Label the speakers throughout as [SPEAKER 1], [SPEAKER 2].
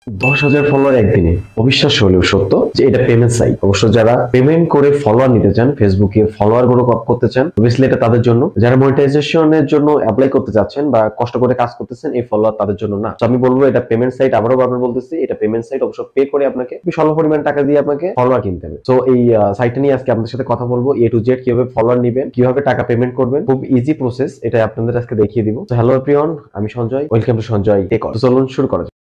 [SPEAKER 1] 10,000 follower একদিনে, অবিশ্বাস্য হলেও সত্য যে এটা পেমেন্ট সাইট। অবশ্য যারা পেমেন্ট করে ফলোয়ার নিতে চান, ফেসবুকে ফলোয়ার গুলো আপ করতে চান, অবভিয়াসলি এটা তাদের জন্য। যারা মনিটাইজেশনের জন্য অ্যাপ্লাই করতে চাচ্ছেন বা কষ্ট করে কাজ করতেছেন, এই ফলোয়ার তাদের জন্য না। তো আমি বলবো এটা পেমেন্ট সাইট। আবারও বারবার বলতেছি, এটা পেমেন্ট সাইট। অবশ্য পে করে আপনাকে স্বল্প পরিমাণ টাকা দিয়ে আপনাকে ফলোয়ার কিনতে হবে। তো এই সাইটটা নিয়ে আজকে আপনাদের সাথে কথা বলবো, এ টু জেড কিভাবে ফলোয়ার নিবেন, কিভাবে টাকা পেমেন্ট করবেন। খুব ইজি প্রসেস, এটা আপনাদের আজকে দেখিয়ে দিব। তো হ্যালো এভরিওয়ান, আমি Sanjay, welcome to Sanjay Tech. তো চলুন শুরু করা যাক।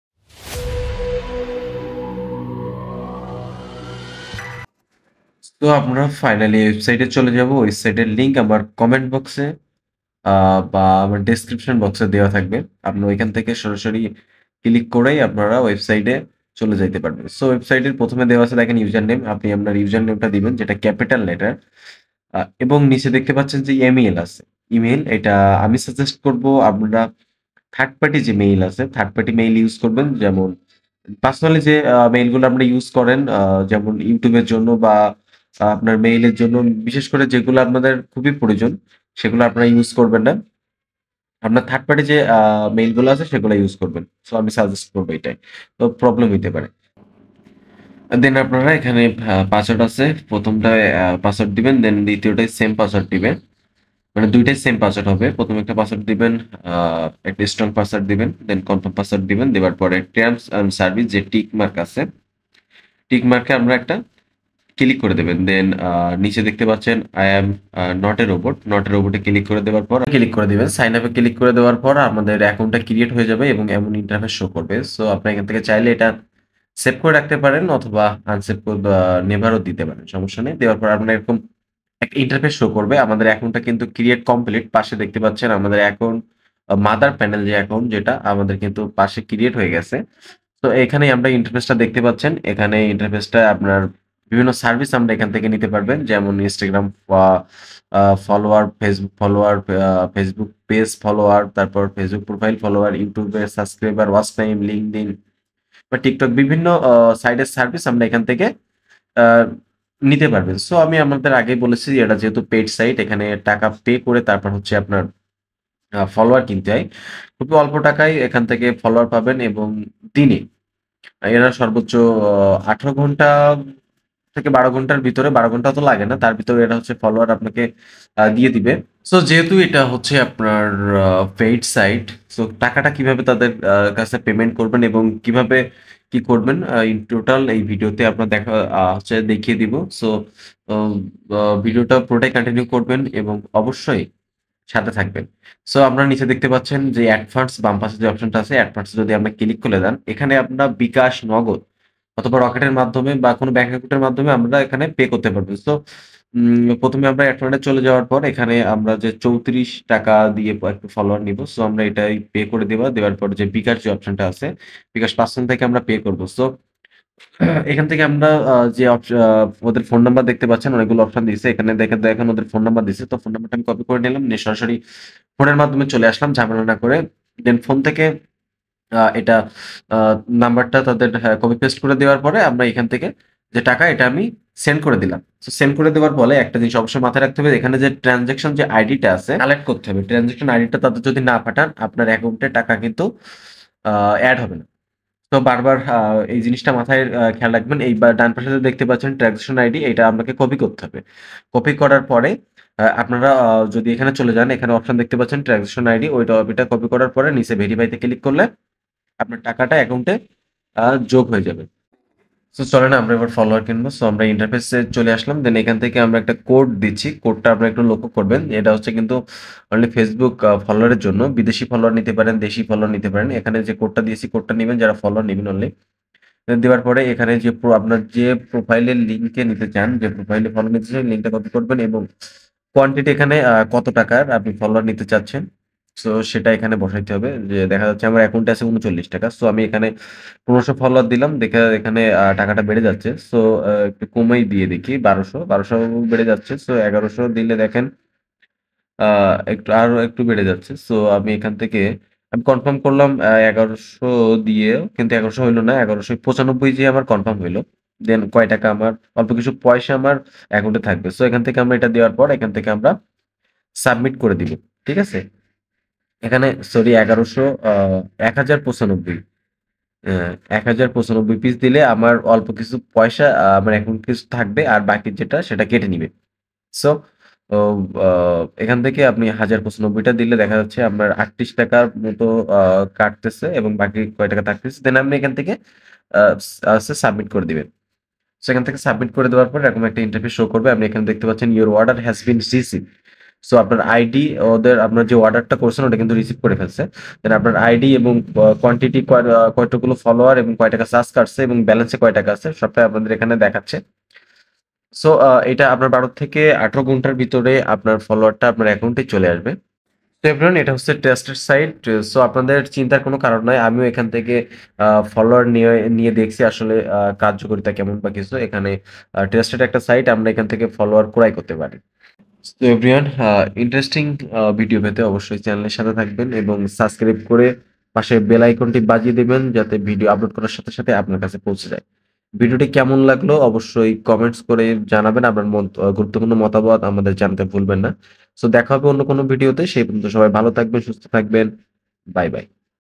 [SPEAKER 2] তো আমরা ফাইনালি ওয়েবসাইটে চলে যাব। ওয়েবসাইটের লিংক আমার কমেন্ট বক্সে বা আমার ডেসক্রিপশন বক্সে দেওয়া থাকবে। আপনি ওইখান থেকে সরাসরি ক্লিক করেই আপনারা ওয়েবসাইটে চলে যাইতে পারবেন। সো ওয়েবসাইটের প্রথমে দেওয়া আছে দেখেন ইউজার নেম। আপনি আপনার ইউজার নেমটা দিবেন, যেটা ক্যাপিটাল লেটার। এবং নিচে দেখতে পাচ্ছেন যে ইমেইল আছে। ইমেইল এটা আমি সাজেস্ট করব আপনারা থার্ড পার্টি যে মেইল আছে, থার্ড পার্টি মেইল ইউজ করবেন। যেমন পার্সোনালি যে মেইলগুলো আপনারা ইউজ করেন, যেমন ইউটিউবের জন্য বা আপনার মেইলের জন্য, বিশেষ করে যেগুলো আপনাদের খুবই প্রয়োজন, সেগুলো আপনারা ইউজ করবেন না। আপনার থার্ড পার্টি যে মেইলগুলো আছে সেগুলো ইউজ করবেন। সো আমি সাজেস্ট করবো এটাই। তো প্রবলেম হইতে পারে। দেন আপনারা এখানে পাসওয়ার্ড আছে, প্রথমটায় পাসওয়ার্ড দিবেন, দেন দ্বিতীয়টায় সেম পাসওয়ার্ড দিবেন। মানে দুইটাই সেম পাসওয়ার্ড হবে। প্রথমে একটা পাসওয়ার্ড দিবেন, একটা স্ট্রং পাসওয়ার্ড দিবেন, দেন কনফার্ম পাসওয়ার্ড দিবেন। দেওয়ার পরে টার্মস এন্ড সার্ভিস যে টিক মার্ক আছে, টিক মার্কে আমরা একটা ক্লিক করে দেবেন। দেন নিচে দেখতে পাচ্ছেন I am not a robot, not a রোবটে ক্লিক করে দেওয়ার পর ক্লিক করে দিবেন। সাইন আপে ক্লিক করে দেওয়ার পর আমাদের অ্যাকাউন্টটা ক্রিয়েট হয়ে যাবে এবং এমন ইন্টারফেস শো করবে। সো আপনি এখান থেকে চাইলে এটা সেভ করে রাখতে পারেন অথবা আনসেভ করে নেভারও দিতে পারেন, সমস্যা নেই। দেওয়ার পর আপনার এরকম একটা ইন্টারফেস শো করবে। আমাদের অ্যাকাউন্টটা কিন্তু ক্রিয়েট কমপ্লিট। পাশে দেখতে পাচ্ছেন আমাদের অ্যাকাউন্ট, মাদার প্যানেল যে অ্যাকাউন্ট, যেটা আমাদের কিন্তু পাশে ক্রিয়েট হয়ে গেছে। তো এখানে আমরা ইন্টারফেসটা দেখতে পাচ্ছেন। এখানে ইন্টারফেসটা আপনার বিভিন্ন সার্ভিস আমরা এখান থেকে নিতে পারবেন, যেমন Instagram follower, Facebook follower, Facebook page follower, তারপর ফেসবুক প্রোফাইল ফলোয়ার, ইউটিউবের সাবস্ক্রাইবার, ওয়াচ টাইম, লিঙ্কডইন বা টিকটক, বিভিন্ন সাইটের সার্ভিস আমরা এখান থেকে আহ, নিতে পারবেন। সো আমি আমাদের আগেই বলেছি যে এটা যেহেতু পেড সাইট, এখানে টাকা পে করে তারপর হচ্ছে আপনার ফলোয়ার কিনতে হয়। খুবই অল্প টাকায় এখান থেকে ফলোয়ার পাবেন এবং দিনে এরা সর্বোচ্চ 18 ঘন্টা থেকে 12 ঘন্টার ভিতরে, 12 ঘন্টা তো লাগে না, তার ভিতরে এরা হচ্ছে ফলোয়ার আপনাকে দিয়ে দিবে। সো যেহেতু এটা হচ্ছে আপনার পেইড সাইট, সো টাকাটা কিভাবে তাদের কাছে পেমেন্ট করবেন এবং কিভাবে কি করবেন ইন টোটাল এই ভিডিওতে আপনার দেখা হচ্ছে দেখিয়ে দিব। সো ভিডিওটা পুরোটাই কন্টিনিউ করবেন এবং অবশ্যই সাথে থাকবেন। সো আপনারা নিচে দেখতে পাচ্ছেন যে অ্যাডভান্স, বাম পাশে যে অপশনটা আছে অ্যাডভান্স, যদি আমরা ক্লিক করে দেন, এখানে আপনারা বিকাশ, নগদ অথবা রকেটের মাধ্যমে বা কোনো ব্যাংক অ্যাকাউন্টের মাধ্যমে আমরা এখানে পে করতে পারবো। সো প্রথমে আমরা অ্যাডভান্সে চলে যাওয়ার পর এখানে আমরা যে 34 টাকা দিয়ে একটু ফলোয়ার নিব। সো আমরা এটাই পে করে দেবো। দেওয়ার পর যে বিকাশ যে অপশনটা আছে, বিকাশ পার্সন থেকে আমরা পে করবো। সো এখান থেকে আমরা যে ওদের ফোন নাম্বার দেখতে পাচ্ছেন, অনেকগুলো অপশন দিয়েছে এখানে, দেখেন দেখেন ওদের ফোন নাম্বার দিয়েছে। তো ফোন নাম্বারটা আমি কপি করে নিলাম, নিয়ে সরাসরি ফোনের মাধ্যমে চলে আসলাম ঝামেলা না করে। দেন ফোন থেকে এটা আ নাম্বারটা তাদের কপি পেস্ট করে দেওয়ার পরে আমরা এখান থেকে যে টাকা এটা আমি সেন্ড করে দিলাম। সো সেন্ড করে দেওয়ার ফলে একটা জিনিস অবশ্যই মাথায় রাখতে হবে, এখানে যে ট্রান্সেকশন যে আইডিটা আছে কালেক্ট করতে হবে। ট্রান্সেকশন আইডিটা তাদের যদি না পাঠান, আপনার অ্যাকাউন্টে টাকা কিন্তু আ এড হবে না। তো বারবার এই জিনিসটা মাথায় খেয়াল রাখবেন। এই ডান পাশে যে দেখতে পাচ্ছেন ট্রানজাকশন আইডি, এটা আপনাকে কপি করতে হবে। কপি করার পরে আপনারা যদি এখানে চলে যান, এখানে অপশন দেখতে পাচ্ছেন ট্রানজাকশন আইডি, ওইটা কপি করার পরে নিচে ভেরিফাইতে ক্লিক করলে আপনার টাকাটা অ্যাকাউন্টে যোগ হয়ে যাবে। সো চলেন আমরা এবার ফলোয়ার কিনবো। সো আমরা ইন্টারফেসে চলে আসলাম। দেন এখান থেকে আমরা একটা কোড দিচ্ছি। কোডটা আপনারা একটু লক্ষ্য করবেন। এটা হচ্ছে কিন্তু অনলি ফেসবুক ফলোয়ারের জন্য। বিদেশি ফলোয়ার নিতে পারেন, দেশি ফলোয়ার নিতে পারেন। এখানে যে কোডটা দিয়েছি, কোডটা নিবেন যারা ফলোয়ার নিবেন অনলি। দেওয়ার পরে এখানে যে আপনার যে প্রোফাইলের লিঙ্কে নিতে চান, যে প্রোফাইলে ফলো নিতে চান, লিঙ্কটা কপি করবেন এবং কোয়ান্টিটি এখানে কত টাকার আপনি ফলোয়ার নিতে চাচ্ছেন, সো সেটা এখানে বসাইতে হবে। যে দেখা যাচ্ছে আমার অ্যাকাউন্টে আছে 39 টাকা। সো আমি এখানে 1500 ফলোয়ার দিলাম, দেখে এখানে টাকাটা বেড়ে যাচ্ছে। সো একটু কমেই দিয়ে দেখি, 1200 বেড়ে যাচ্ছে। সো 1100 দিলে দেখেন একটু আরো একটু বেড়ে যাচ্ছে। সো আমি এখান থেকে আমি কনফার্ম করলাম 1100 দিয়েও, কিন্তু 1100 হইল না, 1195 যে আমার কনফার্ম হইলো। দেন কয় টাকা আমার, অল্প কিছু পয়সা আমার অ্যাকাউন্টে থাকবে। সো এখান থেকে আমরা এটা দেওয়ার পর এখান থেকে আমরা সাবমিট করে দিব। ঠিক আছে? এখানে সরি 1100 1095 1095 পিস দিলে আমার অল্প কিছু পয়সা আমার অ্যাকাউন্টে কিছু থাকবে আর বাকি যেটা সেটা কেটে নিবে। সো ও আ এখান থেকে আপনি ১,০৯৫ টা দিলে দেখা যাচ্ছে আপনার ৳৩৮ র মতো আ কাটতেছে এবং বাকি কয় টাকা থাকতেছে। দেন আপনি এখান থেকে সাবমিট করে দিবেন। সো এখান থেকে সাবমিট করে দেওয়ার পর এরকম একটা ইন্টারফেস শো করবে। আপনি এখানে দেখতে পাচ্ছেন your order has been received. So আপনার আইডি আপনার যে অর্ডারটা করছেন ওটা কিন্তু রিসিভ করে ফেলছে। দেন আপনার আইডি এবং কোয়ান্টিটি কয়টাগুলো ফলোয়ার এবং কয় টাকা চার্জ কাটছে এবং ব্যালেন্সে কয় টাকা আছে সবটাই আপনাদের এখানে দেখাচ্ছে। সো এটা আপনার ১২ থেকে ১৮ ঘন্টার ভিতরে আপনার ফলোয়ারটা আপনার অ্যাকাউন্টে চলে আসবে। তো এভরিওয়ান এটা হচ্ছে ট্রাস্টেড সাইট। সো আপনাদের চিন্তার কোনো কারণ নাই। আমিও এখান থেকে ফলোয়ার নিয়ে নিয়ে দেখছি আসলে কার্যকারিতা কেমন বা কিছু। এখানে ট্রাস্টেড একটা সাইট আমরা এখান থেকে ফলোয়ার ক্রয় করতে পারি। তো এভরিওয়ান ইন্টারেস্টিং ভিডিও পেতে অবশ্যই চ্যানেলের সাথে থাকবেন এবং সাবস্ক্রাইব করে পাশে বেল আইকনটি বাজিয়ে দিবেন যাতে ভিডিও আপলোড করার সাথে সাথে আপনার কাছে পৌঁছে যায়। ভিডিওটি কেমন লাগলো অবশ্যই কমেন্টস করে জানাবেন। আপনার গুরুত্বপূর্ণ মতামত আমাদের জানাতে ভুলবেন না। সো দেখা হবে অন্য কোনো ভিডিওতে। সেই পর্যন্ত সবাই ভালো থাকবেন, সুস্থ থাকবেন। Bye, by.